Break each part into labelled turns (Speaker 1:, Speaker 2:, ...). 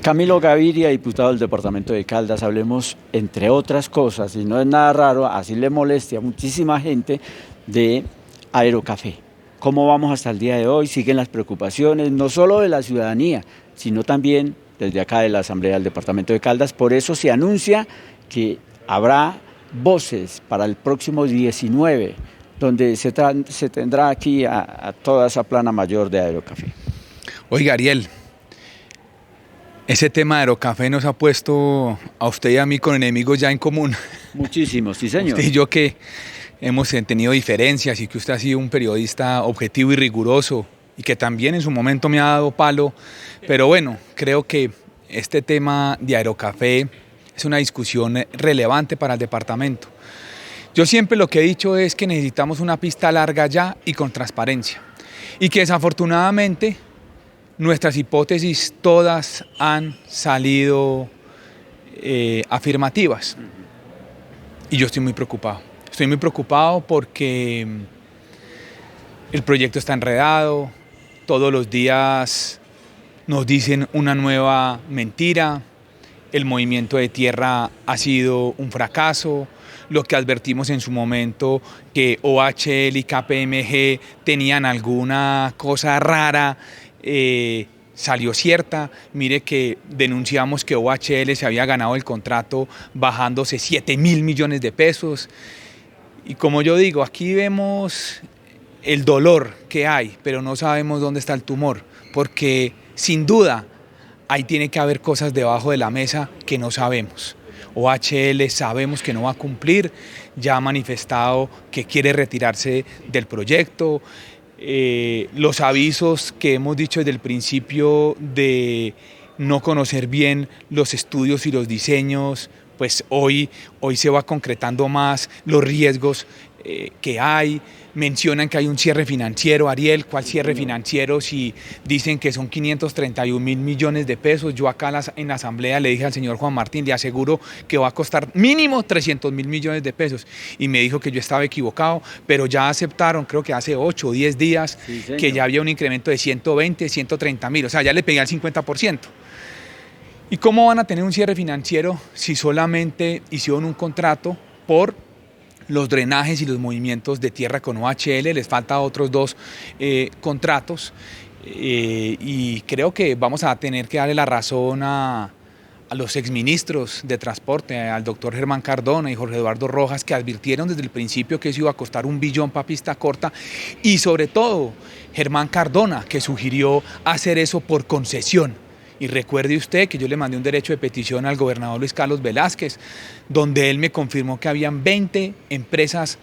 Speaker 1: Camilo Gaviria, diputado del departamento de Caldas, hablemos, entre otras cosas, y no es nada raro, así le moleste a muchísima gente, de Aerocafé. ¿Cómo vamos hasta el día de hoy? Siguen las preocupaciones, no solo de la ciudadanía, sino también desde acá de la Asamblea del departamento de Caldas. Por eso se anuncia que habrá voces para el próximo 19, donde se tendrá aquí a toda esa plana mayor de Aerocafé.
Speaker 2: Oiga, Ariel, ese tema de Aerocafé nos ha puesto a usted y a mí con enemigos ya en común.
Speaker 1: Muchísimos, sí señor.
Speaker 2: Usted y yo que hemos tenido diferencias y que usted ha sido un periodista objetivo y riguroso y que también en su momento me ha dado palo. Pero bueno, creo que este tema de Aerocafé es una discusión relevante para el departamento. Yo siempre lo que he dicho es que necesitamos una pista larga ya y con transparencia. Y que desafortunadamente nuestras hipótesis todas han salido afirmativas. Y yo estoy muy preocupado. Estoy muy preocupado porque el proyecto está enredado, todos los días nos dicen una nueva mentira, el movimiento de tierra ha sido un fracaso, lo que advertimos en su momento que OHL y KPMG tenían alguna cosa rara, salió cierta. Mire que denunciamos que OHL se había ganado el contrato bajándose 7.000 millones de pesos. Y como yo digo, aquí vemos el dolor que hay, pero no sabemos dónde está el tumor, porque sin duda ahí tiene que haber cosas debajo de la mesa que no sabemos. OHL sabemos que no va a cumplir, ya ha manifestado que quiere retirarse del proyecto. Los avisos que hemos dicho desde el principio de no conocer bien los estudios y los diseños, pues hoy se va concretando más los riesgos que hay. Mencionan que hay un cierre financiero. Ariel, ¿cuál cierre financiero si dicen que son 531.000 millones de pesos? Yo acá en la asamblea le dije al señor Juan Martín, le aseguro que va a costar mínimo 300.000 millones de pesos. Y me dijo que yo estaba equivocado, pero ya aceptaron, creo que hace 8 o 10 días, sí, que ya había un incremento de 120, 130.000, o sea, ya le pegué al 50%. ¿Y cómo van a tener un cierre financiero si solamente hicieron un contrato por los drenajes y los movimientos de tierra con OHL? Les falta otros 2 contratos y creo que vamos a tener que darle la razón a los exministros de transporte, al doctor Germán Cardona y Jorge Eduardo Rojas, que advirtieron desde el principio que eso iba a costar 1 billón para pista corta, y sobre todo Germán Cardona, que sugirió hacer eso por concesión. Y recuerde usted que yo le mandé un derecho de petición al gobernador Luis Carlos Velázquez, donde él me confirmó que habían 20 empresas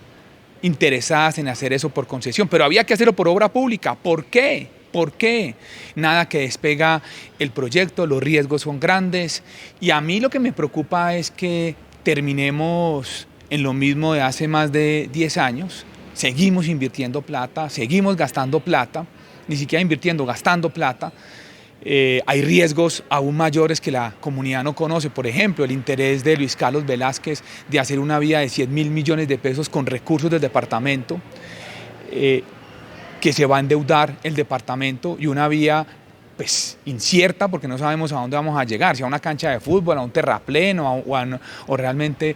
Speaker 2: interesadas en hacer eso por concesión, pero había que hacerlo por obra pública. ¿Por qué? ¿Por qué? Nada que despega el proyecto, los riesgos son grandes, y a mí lo que me preocupa es que terminemos en lo mismo de hace más de 10 años, seguimos invirtiendo plata, seguimos gastando plata, ni siquiera invirtiendo, gastando plata. Hay riesgos aún mayores que la comunidad no conoce. Por ejemplo, el interés de Luis Carlos Velázquez de hacer una vía de 100.000 millones de pesos con recursos del departamento, que se va a endeudar el departamento, y una vía pues incierta, porque no sabemos a dónde vamos a llegar, si a una cancha de fútbol, a un terrapleno o realmente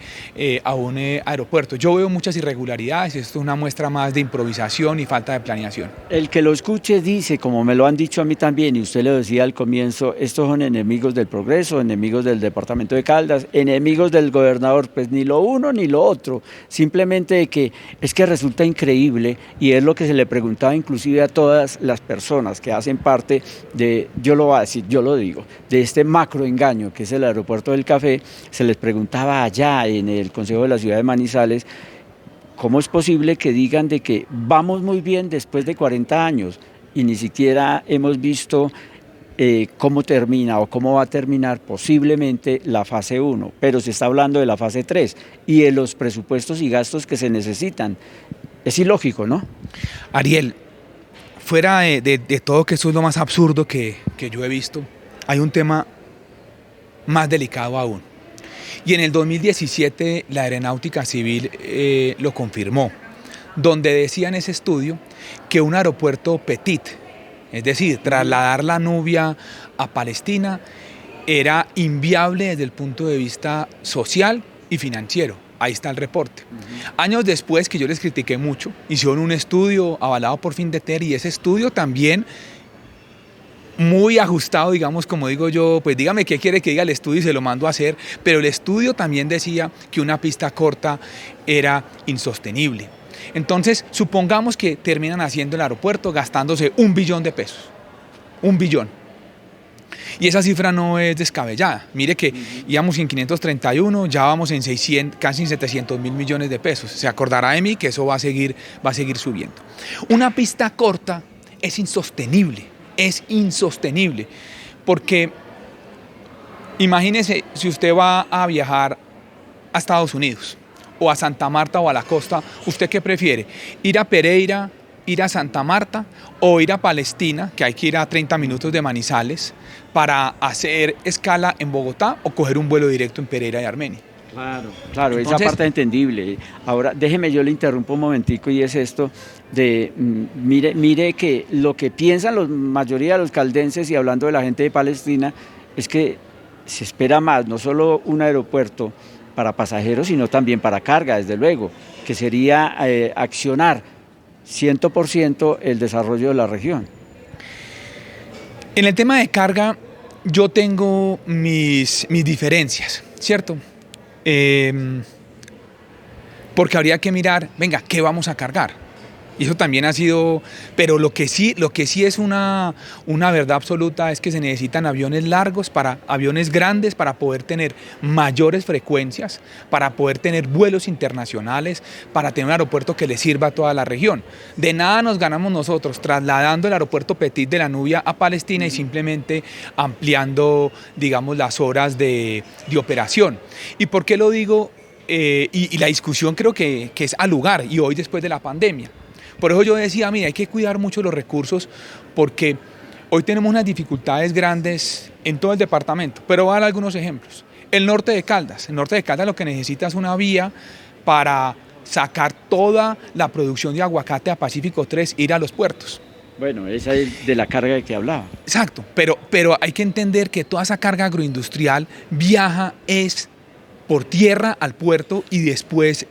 Speaker 2: a un aeropuerto. Yo veo muchas irregularidades, esto es una muestra más de improvisación y falta de planeación.
Speaker 1: El que lo escuche dice, como me lo han dicho a mí también, y usted lo decía al comienzo, estos son enemigos del progreso, enemigos del departamento de Caldas, enemigos del gobernador, pues ni lo uno ni lo otro, simplemente de que es que resulta increíble, y es lo que se le preguntaba inclusive a todas las personas que hacen parte de, yo lo voy a decir, yo lo digo, de este macro engaño que es el aeropuerto del Café. Se les preguntaba allá en el Consejo de la Ciudad de Manizales, ¿cómo es posible que digan de que vamos muy bien después de 40 años y ni siquiera hemos visto cómo termina o cómo va a terminar posiblemente la fase 1, pero se está hablando de la fase 3 y de los presupuestos y gastos que se necesitan? Es ilógico, ¿no?
Speaker 2: Ariel, fuera de todo, que esto es lo más absurdo que yo he visto, hay un tema más delicado aún. Y en el 2017 la Aeronáutica Civil lo confirmó, donde decía en ese estudio que un aeropuerto petit, Es decir, trasladar la Nubia a Palestina era inviable desde el punto de vista social y financiero. Ahí está el reporte. Años después, que yo les critiqué mucho, hicieron un estudio avalado por Findeter, y ese estudio también muy ajustado, digamos, como digo yo, pues dígame qué quiere que diga el estudio y se lo mando a hacer, pero el estudio también decía que una pista corta era insostenible. Entonces, supongamos que terminan haciendo el aeropuerto gastándose $1 billón. $1 billón. Y esa cifra no es descabellada. Mire que íbamos en 531, ya vamos en 600, casi en 700 mil millones de pesos. Se acordará de mí que eso va a seguir subiendo. Una pista corta es insostenible, porque imagínese si usted va a viajar a Estados Unidos o a Santa Marta o a la costa, ¿usted qué prefiere? ¿Ir a Pereira, ir a Santa Marta o ir a Palestina, que hay que ir a 30 minutos de Manizales, para hacer escala en Bogotá o coger un vuelo directo en Pereira de Armenia?
Speaker 1: Claro, esa parte es entendible. Ahora, déjeme, yo le interrumpo un momentico, y es esto de, mire que lo que piensan la mayoría de los caldenses, y hablando de la gente de Palestina, es que se espera más, no solo un aeropuerto para pasajeros, sino también para carga, desde luego, que sería accionar 100% el desarrollo de la región.
Speaker 2: En el tema de carga, yo tengo mis diferencias, ¿cierto? Porque habría que mirar, venga, ¿qué vamos a cargar? Y eso también ha sido, pero lo que sí es una verdad absoluta es que se necesitan aviones largos, aviones grandes, para poder tener mayores frecuencias, para poder tener vuelos internacionales, para tener un aeropuerto que le sirva a toda la región. De nada nos ganamos nosotros trasladando el aeropuerto Petit de la Nubia a Palestina y simplemente ampliando, digamos, las horas de operación. ¿Y por qué lo digo? Y la discusión creo que es al lugar, y hoy después de la pandemia. Por eso yo decía, mira, hay que cuidar mucho los recursos, porque hoy tenemos unas dificultades grandes en todo el departamento, pero voy a dar algunos ejemplos. El norte de Caldas lo que necesita es una vía para sacar toda la producción de aguacate a Pacífico 3, ir a los puertos.
Speaker 1: Bueno, esa es de la carga de que hablaba.
Speaker 2: Exacto, pero hay que entender que toda esa carga agroindustrial viaja por tierra al puerto y después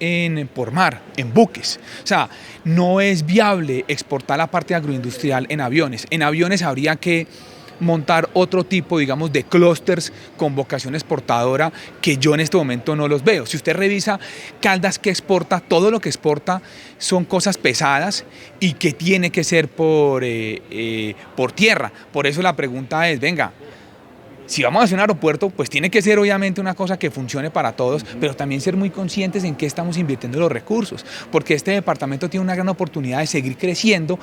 Speaker 2: por mar, en buques. O sea, no es viable exportar la parte agroindustrial en aviones. En aviones habría que montar otro tipo, digamos, de clústeres con vocación exportadora, que yo en este momento no los veo. Si usted revisa Caldas, que exporta, todo lo que exporta son cosas pesadas y que tiene que ser por tierra. Por eso la pregunta es, venga, si vamos a hacer un aeropuerto, pues tiene que ser obviamente una cosa que funcione para todos, pero también ser muy conscientes en qué estamos invirtiendo los recursos, porque este departamento tiene una gran oportunidad de seguir creciendo,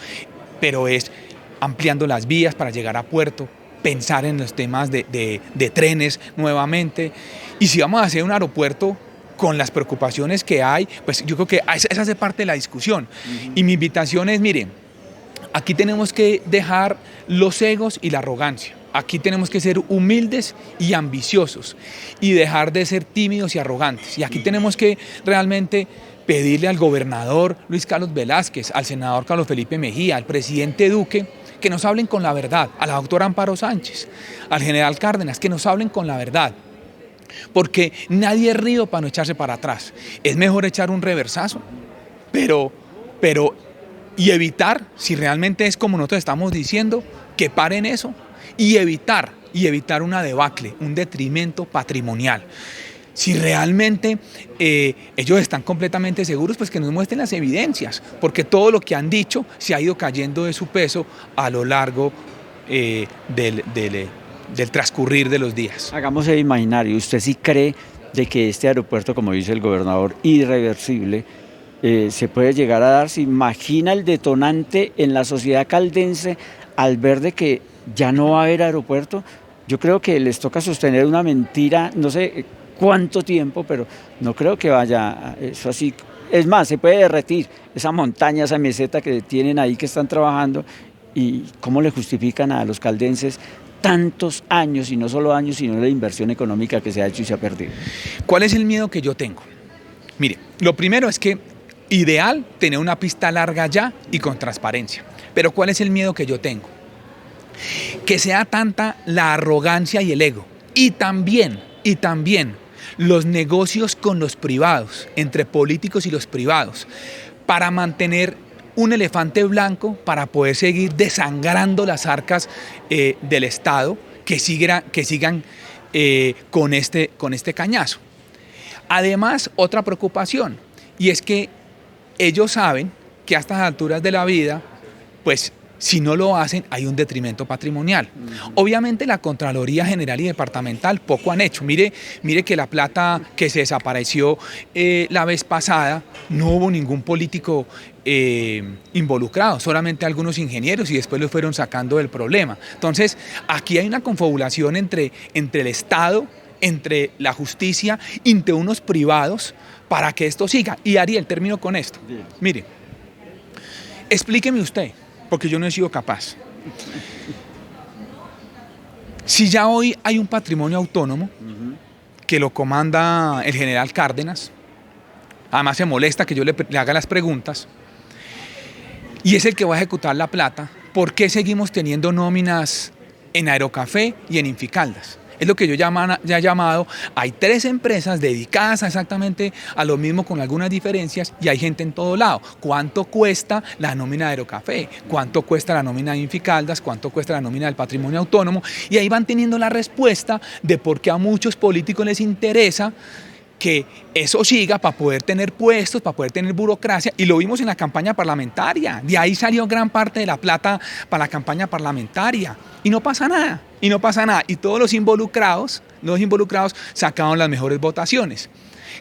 Speaker 2: pero es ampliando las vías para llegar a puerto, pensar en los temas de trenes nuevamente. Y si vamos a hacer un aeropuerto con las preocupaciones que hay, pues yo creo que esa hace parte de la discusión. Y mi invitación es, miren, aquí tenemos que dejar los egos y la arrogancia. Aquí tenemos que ser humildes y ambiciosos y dejar de ser tímidos y arrogantes. Y aquí tenemos que realmente pedirle al gobernador Luis Carlos Velázquez, al senador Carlos Felipe Mejía, al presidente Duque, que nos hablen con la verdad, a la doctora Amparo Sánchez, al general Cárdenas, que nos hablen con la verdad. Porque nadie es río para no echarse para atrás. Es mejor echar un reversazo, y evitar, si realmente es como nosotros estamos diciendo, que paren eso. Y evitar una debacle, un detrimento patrimonial. Si realmente ellos están completamente seguros, pues que nos muestren las evidencias, porque todo lo que han dicho se ha ido cayendo de su peso a lo largo del transcurrir de los días.
Speaker 1: Hagamos el imaginario. ¿Usted sí cree de que este aeropuerto, como dice el gobernador, irreversible, se puede llegar a dar? ¿Se imagina el detonante en la sociedad caldense al ver de que ya no va a haber aeropuerto? Yo creo que les toca sostener una mentira, no sé cuánto tiempo, pero no creo que vaya eso así. Es más, se puede derretir esa montaña, esa meseta que tienen ahí, que están trabajando. ¿Y cómo le justifican a los caldenses tantos años, y no solo años, sino la inversión económica que se ha hecho y se ha perdido?
Speaker 2: ¿Cuál es el miedo que yo tengo? Mire, lo primero es que ideal tener una pista larga ya y con transparencia. Pero ¿cuál es el miedo que yo tengo? que sea tanta la arrogancia y el ego, y también los negocios con los privados, entre políticos y los privados, para mantener un elefante blanco, para poder seguir desangrando las arcas del Estado, que sigan con este cañazo. Además, otra preocupación, y es que ellos saben que a estas alturas de la vida, pues si no lo hacen, hay un detrimento patrimonial. Obviamente la Contraloría General y Departamental poco han hecho. Mire que la plata que se desapareció la vez pasada, no hubo ningún político involucrado, solamente algunos ingenieros, y después los fueron sacando del problema. Entonces, aquí hay una confabulación entre el Estado, entre la justicia, entre unos privados, para que esto siga. Y Ariel, termino con esto. Mire, explíqueme usted, porque yo no he sido capaz. Si ya hoy hay un patrimonio autónomo que lo comanda el general Cárdenas, además se molesta que yo le haga las preguntas, y es el que va a ejecutar la plata, ¿por qué seguimos teniendo nóminas en Aerocafé y en Inficaldas? Es lo que yo ya he llamado, hay 3 empresas dedicadas exactamente a lo mismo con algunas diferencias, y hay gente en todo lado. ¿Cuánto cuesta la nómina de Aerocafé? ¿Cuánto cuesta la nómina de Inficaldas? ¿Cuánto cuesta la nómina del patrimonio autónomo? Y ahí van teniendo la respuesta de por qué a muchos políticos les interesa que eso siga, para poder tener puestos, para poder tener burocracia, y lo vimos en la campaña parlamentaria. De ahí salió gran parte de la plata para la campaña parlamentaria, y no pasa nada, y todos los involucrados sacaron las mejores votaciones.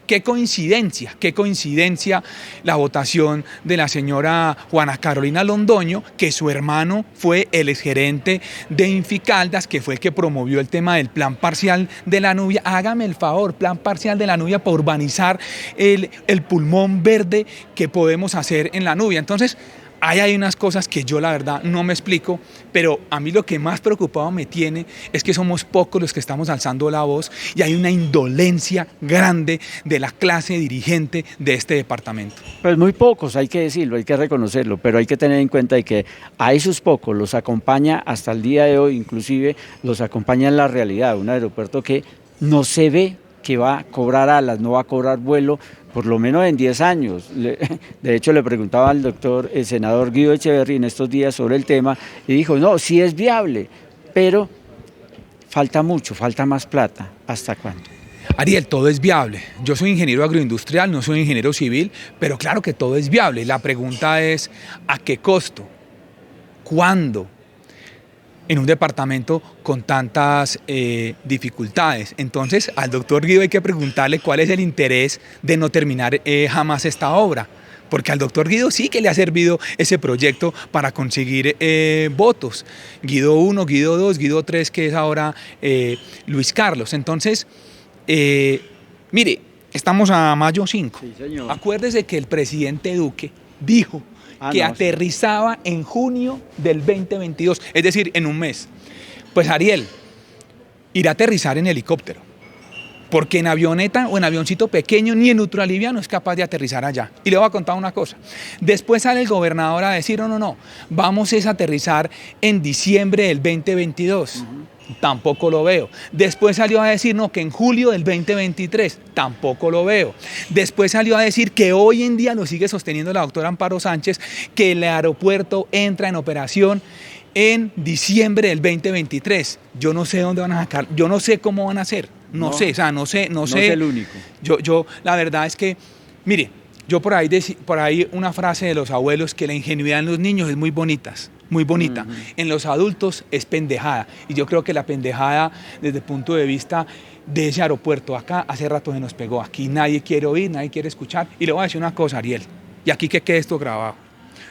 Speaker 2: Qué coincidencia la votación de la señora Juana Carolina Londoño, que su hermano fue el exgerente de Inficaldas, que fue el que promovió el tema del plan parcial de la Nubia. Hágame el favor, plan parcial de la Nubia para urbanizar el pulmón verde que podemos hacer en la Nubia. Entonces, ahí hay unas cosas que yo la verdad no me explico, pero a mí lo que más preocupado me tiene es que somos pocos los que estamos alzando la voz, y hay una indolencia grande de la clase dirigente de este departamento.
Speaker 1: Pues muy pocos, hay que decirlo, hay que reconocerlo, pero hay que tener en cuenta que a esos pocos los acompaña hasta el día de hoy, inclusive los acompaña en la realidad, un aeropuerto que no se ve que va a cobrar alas, no va a cobrar vuelo, por lo menos en 10 años. De hecho, le preguntaba al doctor, el senador Guido Echeverri en estos días sobre el tema, y dijo, no, sí es viable, pero falta mucho, falta más plata. ¿Hasta cuándo?
Speaker 2: Ariel, todo es viable. Yo soy ingeniero agroindustrial, no soy ingeniero civil, pero claro que todo es viable. La pregunta es, ¿a qué costo? ¿Cuándo? En un departamento con tantas dificultades. Entonces, al doctor Guido hay que preguntarle cuál es el interés de no terminar jamás esta obra, porque al doctor Guido sí que le ha servido ese proyecto para conseguir votos. Guido 1, Guido 2, Guido 3, que es ahora Luis Carlos. Entonces, mire, estamos a mayo 5.
Speaker 1: Sí, señor.
Speaker 2: Acuérdese que el presidente Duque dijo que aterrizaba en junio del 2022, es decir, en un mes. Pues Ariel, irá a aterrizar en helicóptero, porque en avioneta o en avioncito pequeño ni en ultraliviano es capaz de aterrizar allá. Y le voy a contar una cosa, después sale el gobernador a decir, no, vamos a aterrizar en diciembre del 2022. Tampoco lo veo. Después salió a decir que en julio del 2023, tampoco lo veo. Después salió a decir que hoy en día lo sigue sosteniendo la doctora Amparo Sánchez, que el aeropuerto entra en operación en diciembre del 2023. Yo no sé dónde van a sacar, yo no sé cómo van a hacer, no sé.
Speaker 1: No es el único.
Speaker 2: Yo la verdad es que, mire, yo por ahí una frase de los abuelos, que la ingenuidad en los niños es muy bonita. En los adultos es pendejada, y yo creo que la pendejada desde el punto de vista de ese aeropuerto acá hace rato se nos pegó. Aquí nadie quiere oír, nadie quiere escuchar, y le voy a decir una cosa, Ariel, y aquí que quede esto grabado.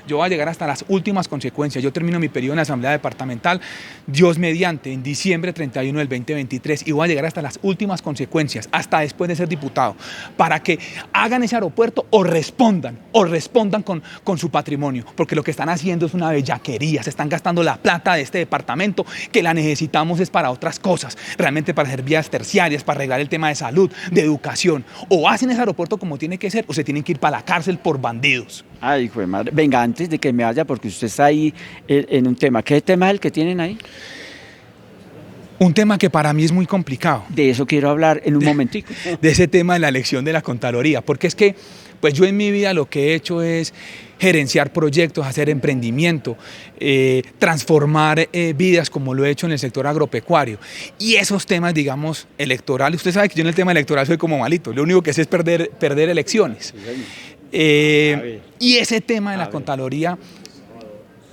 Speaker 2: Yo voy a llegar hasta las últimas consecuencias. Yo termino mi periodo en la Asamblea Departamental, Dios mediante, en diciembre 31 del 2023, y voy a llegar hasta las últimas consecuencias, hasta después de ser diputado, para que hagan ese aeropuerto o respondan con su patrimonio, porque lo que están haciendo es una bellaquería. Se están gastando la plata de este departamento, que la necesitamos es para otras cosas, realmente para hacer vías terciarias, para arreglar el tema de salud, de educación. O hacen ese aeropuerto como tiene que ser, o se tienen que ir para la cárcel por bandidos.
Speaker 1: Ay, hijo de madre. Venga, antes de que me vaya, porque usted está ahí en un tema. ¿Qué tema es el que tienen ahí?
Speaker 2: Un tema que para mí es muy complicado.
Speaker 1: De eso quiero hablar en un momentico.
Speaker 2: De ese tema de la elección de la Contraloría, porque es que pues yo en mi vida lo que he hecho es gerenciar proyectos, hacer emprendimiento, transformar vidas como lo he hecho en el sector agropecuario. Y esos temas, digamos, electorales, usted sabe que yo en el tema electoral soy como malito, lo único que sé es perder elecciones. Y ese tema de la Contraloría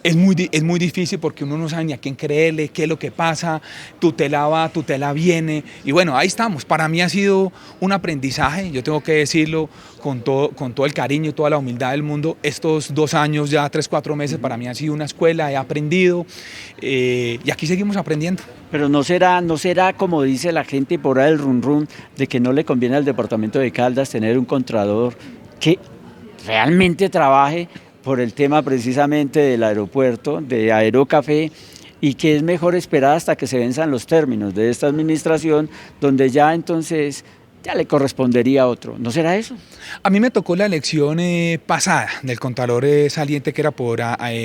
Speaker 2: es muy difícil porque uno no sabe ni a quién creerle, qué es lo que pasa, tutela va, tutela viene. Y bueno, ahí estamos. Para mí ha sido un aprendizaje, yo tengo que decirlo con todo el cariño y toda la humildad del mundo. Estos 2 años, ya 3, 4 meses, para mí ha sido una escuela, he aprendido y aquí seguimos aprendiendo.
Speaker 1: Pero no será como dice la gente por ahí el run run, de que no le conviene al departamento de Caldas tener un contralor que realmente trabaje por el tema precisamente del aeropuerto, de Aerocafé, y que es mejor esperar hasta que se venzan los términos de esta administración, donde ya entonces ya le correspondería a otro. ¿No será eso?
Speaker 2: A mí me tocó la elección pasada del contralor saliente, que era por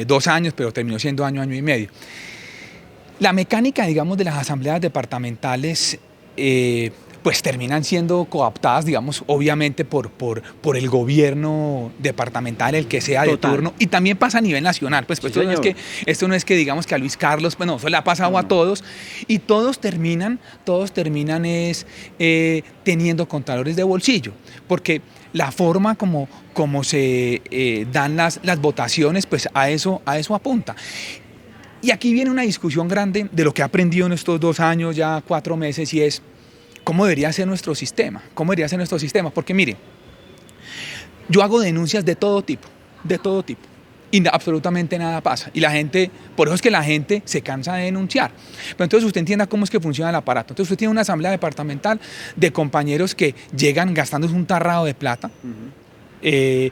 Speaker 2: 2 años, pero terminó siendo año y medio. La mecánica, digamos, de las asambleas departamentales pues terminan siendo cooptadas, digamos, obviamente por el gobierno departamental, el que sea de turno, y también pasa a nivel nacional, pues, sí, esto no es que digamos que a Luis Carlos, pues no, eso le ha pasado a todos, y todos terminan teniendo contralores de bolsillo, porque la forma como se dan las votaciones, pues a eso apunta. Y aquí viene una discusión grande de lo que he aprendido en estos 2 años, ya 4 meses, y es ¿cómo debería ser nuestro sistema? ¿Cómo debería ser nuestro sistema? Porque mire, yo hago denuncias de todo tipo, y absolutamente nada pasa. Y la gente, por eso es que la gente se cansa de denunciar. Pero entonces usted entienda cómo es que funciona el aparato. Entonces usted tiene una asamblea departamental de compañeros que llegan gastándose un tarrado de plata, y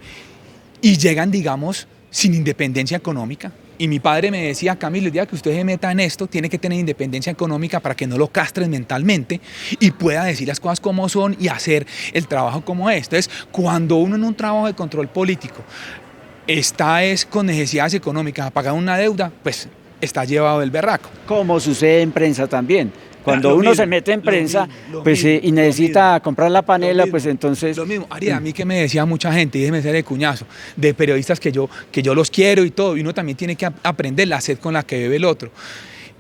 Speaker 2: llegan, digamos, sin independencia económica. Y mi padre me decía, Camilo, el día que usted se meta en esto, tiene que tener independencia económica para que no lo castres mentalmente y pueda decir las cosas como son y hacer el trabajo como es. Entonces, cuando uno en un trabajo de control político está con necesidades económicas a pagar una deuda, pues está llevado del berraco.
Speaker 1: Como sucede en prensa también. Cuando uno se mete en prensa y necesita comprar la panela, pues entonces...
Speaker 2: Lo mismo, Ari, a mí que me decía mucha gente, y déjeme ser el cuñazo, de periodistas que yo los quiero y todo, y uno también tiene que aprender la sed con la que bebe el otro.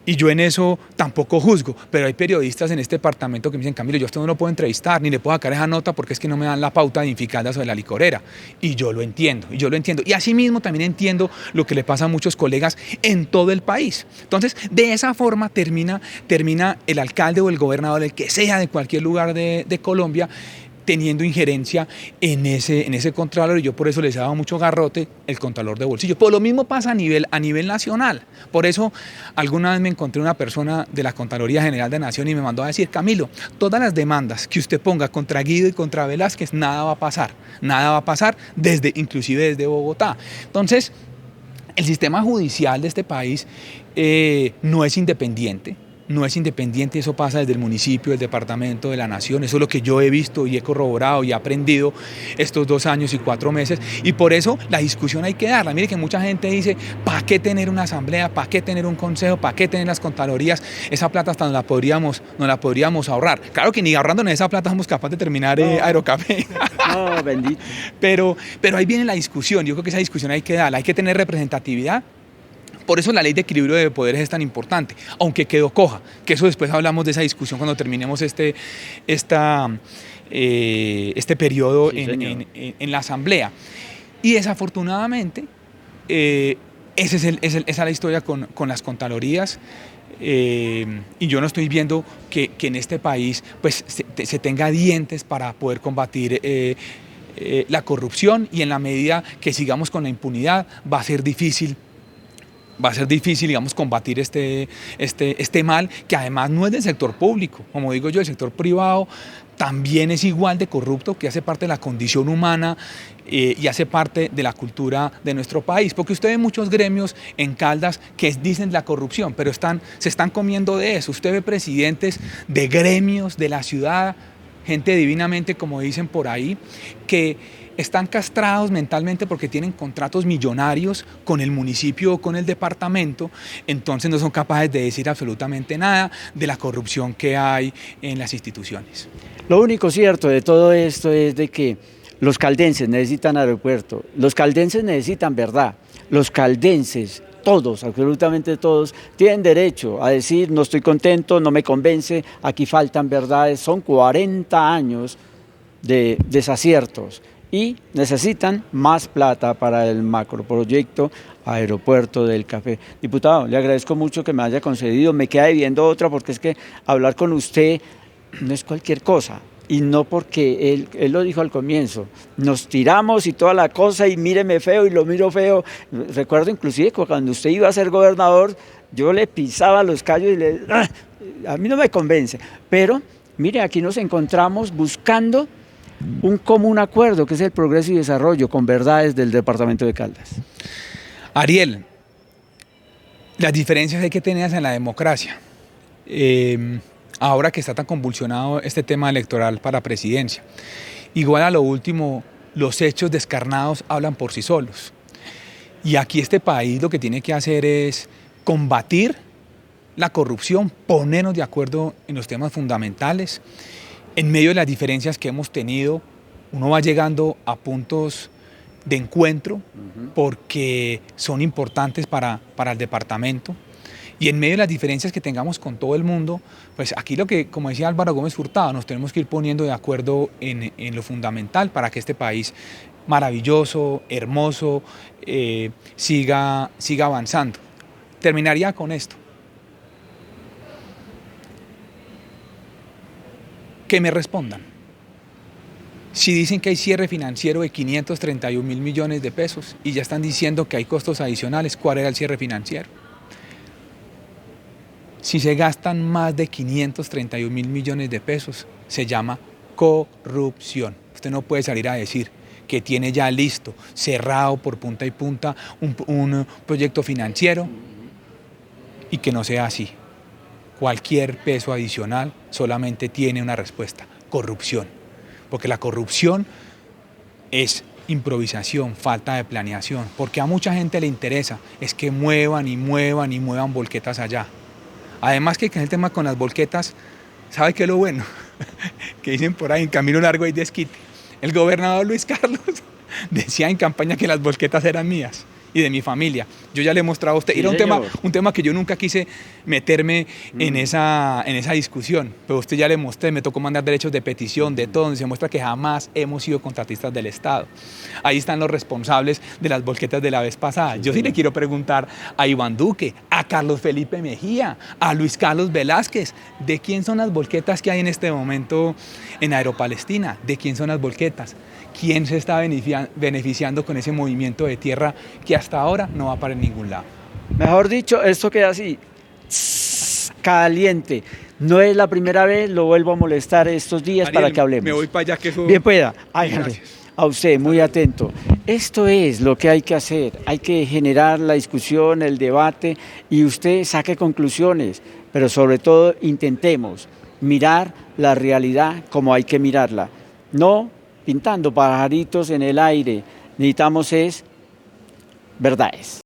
Speaker 2: Y yo en eso tampoco juzgo, pero hay periodistas en este departamento que me dicen, Camilo, yo a usted no lo puedo entrevistar, ni le puedo sacar esa nota porque es que no me dan la pauta de Inficaldas o de la licorera. Y yo lo entiendo. Y asimismo también entiendo lo que le pasa a muchos colegas en todo el país. Entonces, de esa forma termina el alcalde o el gobernador, el que sea de cualquier lugar de Colombia, teniendo injerencia en ese contralor, y yo por eso les he dado mucho garrote el contralor de bolsillo. Pues lo mismo pasa a nivel nacional. Por eso alguna vez me encontré una persona de la Contraloría General de Nación y me mandó a decir, Camilo, todas las demandas que usted ponga contra Guido y contra Velázquez, nada va a pasar, inclusive desde Bogotá. Entonces, el sistema judicial de este país no es independiente. Eso pasa desde el municipio, el departamento, de la nación. Eso es lo que yo he visto y he corroborado y he aprendido estos 2 años y 4 meses. Y por eso la discusión hay que darla. Mire que mucha gente dice, ¿para qué tener una asamblea? ¿Para qué tener un consejo? ¿Para qué tener las contralorías? Esa plata hasta nos la podríamos ahorrar. Claro que ni ahorrando en esa plata somos capaces de terminar Aerocafé.
Speaker 1: No, bendito.
Speaker 2: Pero ahí viene la discusión. Yo creo que esa discusión hay que darla. Hay que tener representatividad. Por eso la ley de equilibrio de poderes es tan importante, aunque quedó coja, que eso después hablamos de esa discusión cuando terminemos este periodo, sí, en la Asamblea. Y desafortunadamente, esa es la historia con las contralorías. Y yo no estoy viendo que en este país pues, se tenga dientes para poder combatir la corrupción, y en la medida que sigamos con la impunidad va a ser difícil, digamos, combatir este mal, que además no es del sector público. Como digo yo, el sector privado también es igual de corrupto, que hace parte de la condición humana y hace parte de la cultura de nuestro país. Porque usted ve muchos gremios en Caldas que dicen la corrupción, pero se están comiendo de eso. Usted ve presidentes de gremios de la ciudad, gente divinamente, como dicen por ahí, que están castrados mentalmente porque tienen contratos millonarios con el municipio o con el departamento, entonces no son capaces de decir absolutamente nada de la corrupción que hay en las instituciones.
Speaker 1: Lo único cierto de todo esto es de que los caldenses necesitan aeropuerto, los caldenses necesitan verdad, los caldenses, todos, absolutamente todos, tienen derecho a decir no estoy contento, no me convence, aquí faltan verdades, son 40 años de desaciertos y necesitan más plata para el macroproyecto Aeropuerto del Café. Diputado, le agradezco mucho que me haya concedido, me queda debiendo otra porque es que hablar con usted no es cualquier cosa. Y no porque él lo dijo al comienzo, nos tiramos y toda la cosa y míreme feo y lo miro feo. Recuerdo inclusive cuando usted iba a ser gobernador, yo le pisaba los callos y a mí no me convence. Pero mire, aquí nos encontramos buscando un común acuerdo que es el progreso y desarrollo con verdades del departamento de Caldas.
Speaker 2: Ariel, las diferencias hay que tenerlas en la democracia. Ahora que está tan convulsionado este tema electoral para presidencia. Igual a lo último, los hechos descarnados hablan por sí solos. Y aquí este país lo que tiene que hacer es combatir la corrupción, ponernos de acuerdo en los temas fundamentales. En medio de las diferencias que hemos tenido, uno va llegando a puntos de encuentro porque son importantes para el departamento. Y en medio de las diferencias que tengamos con todo el mundo, pues aquí lo que, como decía Álvaro Gómez Hurtado, nos tenemos que ir poniendo de acuerdo en lo fundamental para que este país maravilloso, hermoso, siga avanzando. Terminaría con esto. Que me respondan. Si dicen que hay cierre financiero de 531.000 millones de pesos y ya están diciendo que hay costos adicionales, ¿cuál era el cierre financiero? Si se gastan más de 531.000 millones de pesos, se llama corrupción. Usted no puede salir a decir que tiene ya listo, cerrado por punta y punta, un proyecto financiero y que no sea así. Cualquier peso adicional solamente tiene una respuesta: corrupción. Porque la corrupción es improvisación, falta de planeación. Porque a mucha gente le interesa es que muevan y muevan y muevan volquetas allá. Además que el tema con las volquetas, ¿sabe qué es lo bueno? Que dicen por ahí, en camino largo hay desquite. El gobernador Luis Carlos decía en campaña que las volquetas eran mías y de mi familia. Yo ya le he mostrado a usted. Sí, era un tema que yo nunca quise meterme en esa discusión, pero usted ya le mostré, me tocó mandar derechos de petición, de todo, donde se muestra que jamás hemos sido contratistas del Estado. Ahí están los responsables de las volquetas de la vez pasada. Yo sí le quiero preguntar a Iván Duque, a Carlos Felipe Mejía, a Luis Carlos Velázquez, ¿de quién son las volquetas que hay en este momento en Aeropalestina? ¿De quién son las volquetas? ¿Quién se está beneficiando con ese movimiento de tierra que hasta ahora no va para ningún lado?
Speaker 1: Mejor dicho, esto queda así, caliente. No es la primera vez, lo vuelvo a molestar estos días, Ariel, para que hablemos.
Speaker 2: Me voy para allá que eso...
Speaker 1: Bien pueda, hágale. A usted, muy atento. Esto es lo que hay que hacer, hay que generar la discusión, el debate y usted saque conclusiones, pero sobre todo intentemos mirar la realidad como hay que mirarla. No pintando pajaritos en el aire, necesitamos es verdades.